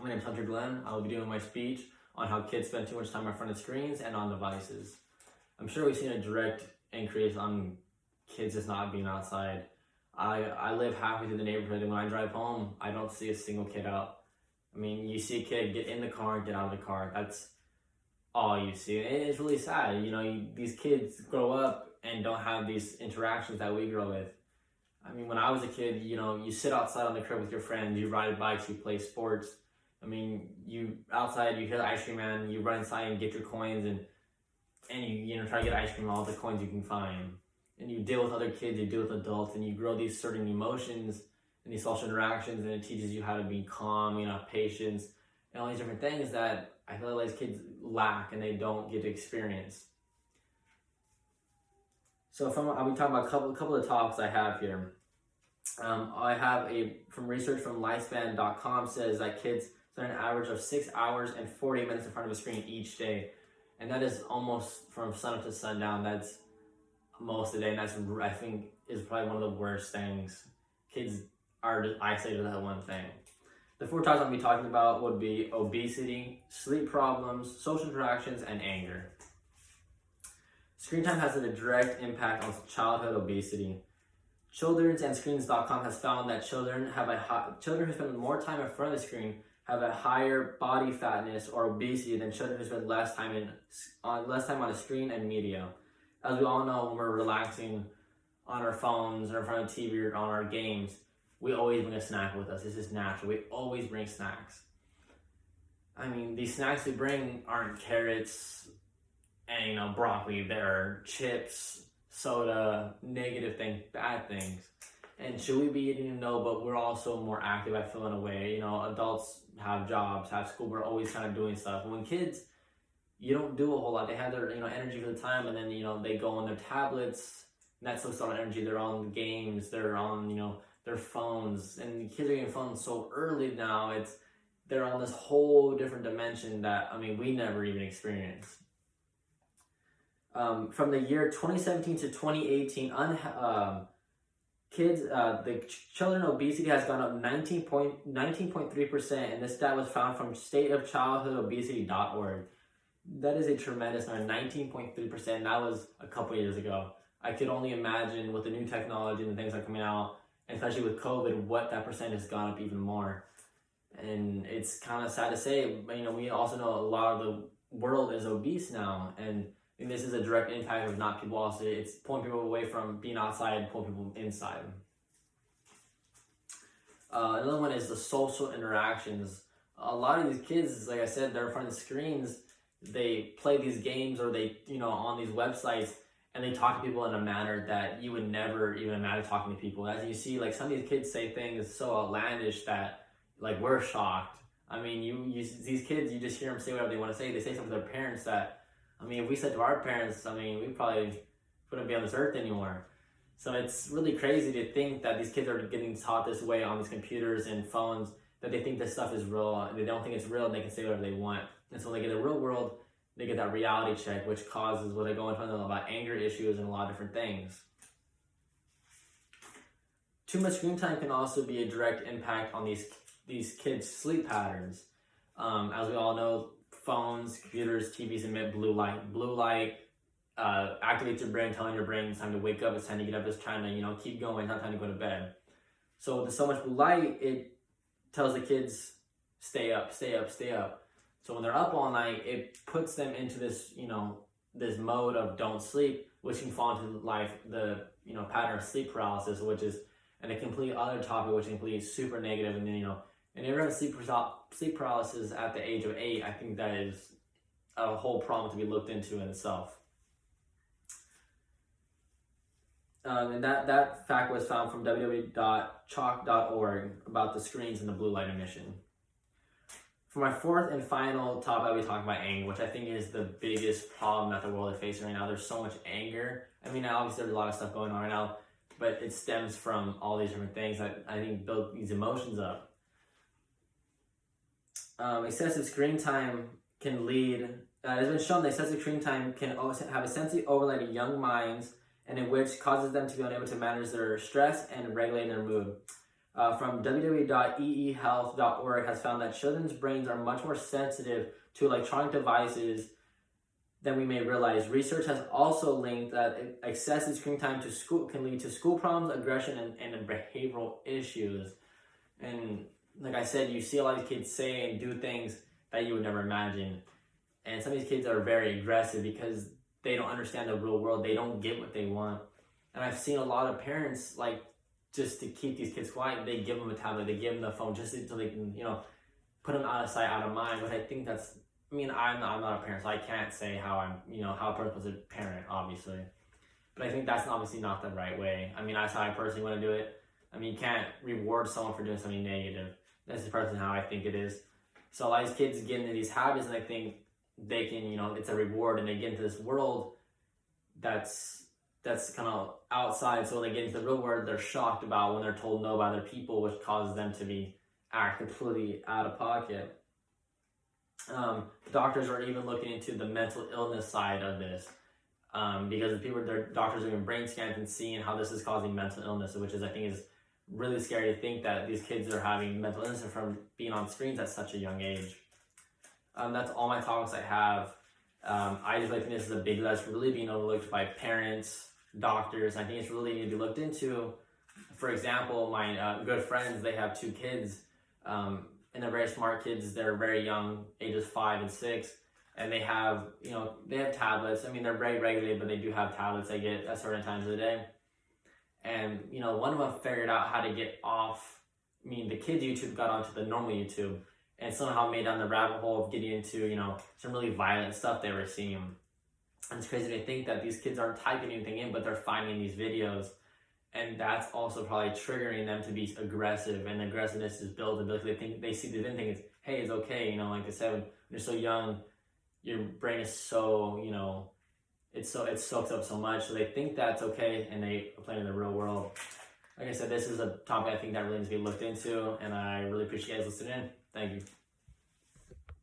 My name is Hunter Glenn. I will be doing my speech on how kids spend too much time in front of screens and on devices. I'm sure we've seen a direct increase on kids just not being outside. I live halfway through the neighborhood, and when I drive home, I don't see a single kid out. I mean, you see a kid get in the car, get out of the car. That's all you see. And it's really sad. These kids grow up and don't have these interactions that we grow with. I mean, when I was a kid, you sit outside on the curb with your friends, you ride bikes, you play sports. I mean, you outside, you hear the ice cream man, you run inside and get your coins and you try to get ice cream, all the coins you can find. And you deal with other kids, you deal with adults, and you grow these certain emotions and these social interactions, and it teaches you how to be calm, patience, and all these different things that I feel like kids lack and they don't get to experience. So I'll be talking about a couple of topics I have here. I have from research from lifespan.com says that kids spend an average of 6 hours and 40 minutes in front of a screen each day. And that is almost from sun up to sundown. That's most of the day. And that's, I think, is probably one of the worst things. Kids are just isolated to that one thing. The 4 topics I'll be talking about would be obesity, sleep problems, social interactions, and anger. Screen time has a direct impact on childhood obesity. Children'sandscreens.com has found that children who spend more time in front of the screen have a higher body fatness or obesity than children who spend less time on a screen and media. As we all know, when we're relaxing on our phones or in front of TV or on our games, we always bring a snack with us. This is natural. We always bring snacks. I mean, these snacks we bring aren't carrots and broccoli. They're chips, soda, negative things, bad things. And should we be eating? No, but we're also more active, I feel, in a way. Adults have jobs, have school. We're always kind of doing stuff. When kids, you don't do a whole lot. They have their energy for the time, and then they go on their tablets. And that's a lot of energy. They're on games. They're on their phones. And kids are getting phones so early now. They're on this whole different dimension that we never even experienced. From the year 2017 to 2018, the children obesity has gone up 19.3%, and this stat was found from stateofchildhoodobesity.org. That is a tremendous number, 19.3%. That was a couple years ago. I could only imagine with the new technology and the things that are coming out, and especially with COVID, what that percent has gone up even more. And it's kind of sad to say, but we also know a lot of the world is obese now, and this is a direct impact of not people also. It's pulling people away from being outside, pulling people inside. Another one is the social interactions. A lot of these kids, like I said, they're in front of the screens. They play these games or they, on these websites, and they talk to people in a manner that you would never even imagine talking to people. As you see, some of these kids say things so outlandish that, we're shocked. I mean, these kids, you just hear them say whatever they want to say. They say something to their parents that, if we said to our parents, we probably wouldn't be on this earth anymore. So it's really crazy to think that these kids are getting taught this way on these computers and phones, that they think this stuff is real, and they don't think it's real, and they can say whatever they want. And so when they get in the real world, they get that reality check, which causes what they go into about anger issues and a lot of different things. Too much screen time can also be a direct impact on these kids' sleep patterns. As we all know, phones, computers, TVs emit blue light. Blue light activates your brain, telling your brain it's time to wake up, it's time to get up, it's trying to keep going, it's not time to go to bed. So with so much blue light, it tells the kids stay up, stay up, stay up. So when they're up all night, it puts them into this this mode of don't sleep, which can fall into the pattern of sleep paralysis, which is a complete other topic, which is completely super negative. And then and everyone has sleep paralysis at the age of 8. I think that is a whole problem to be looked into in itself. And that fact was found from www.chalk.org about the screens and the blue light emission. For my 4th and final topic, I'll be talking about anger, which I think is the biggest problem that the world is facing right now. There's so much anger. Obviously there's a lot of stuff going on right now, but it stems from all these different things that I think build these emotions up. Excessive screen time can lead, it has been shown that excessive screen time can also have a sensory overload in young minds, and in which causes them to be unable to manage their stress and regulate their mood. from www.eehealth.org has found that children's brains are much more sensitive to electronic devices than we may realize. Research has also linked that excessive screen time to school can lead to school problems, aggression, and behavioral issues. And like I said, you see a lot of kids say and do things that you would never imagine. And some of these kids are very aggressive because they don't understand the real world. They don't get what they want. And I've seen a lot of parents, like, just to keep these kids quiet, they give them a tablet, they give them the phone just so they can, put them out of sight, out of mind. But I think that's, I'm not a parent, so I can't say how how a person was a parent, obviously. But I think that's obviously not the right way. That's how I personally want to do it. You can't reward someone for doing something negative. That's just personally how I think it is. So a lot of these kids get into these habits, and I think they can, it's a reward, and they get into this world that's kind of outside. So when they get into the real world, they're shocked about when they're told no by other people, which causes them to act completely out of pocket. Doctors are even looking into the mental illness side of this, because doctors are doing brain scans and seeing how this is causing mental illness, which I think is really scary to think that these kids are having mental illness from being on screens at such a young age. That's all my topics I have. I just think this is a big that's really being overlooked by parents, doctors. I think it's really need to be looked into. For example, my good friends, they have 2 kids, and they're very smart kids. They're very young, ages 5 and 6, and they have tablets. They're very regulated, but they do have tablets they get at certain times of the day. And one of them figured out how to get off. The kids' YouTube got onto the normal YouTube, and somehow made down the rabbit hole of getting into some really violent stuff they were seeing. And it's crazy to think that these kids aren't typing anything in, but they're finding these videos, and that's also probably triggering them to be aggressive. And aggressiveness is built because they see the video and think it's, hey, it's okay. Like I said, when you're so young, your brain is so it soaks up so much, so they think that's okay, and they apply it in the real world. Like I said, this is a topic I think that really needs to be looked into, and I really appreciate you guys listening in. Thank you.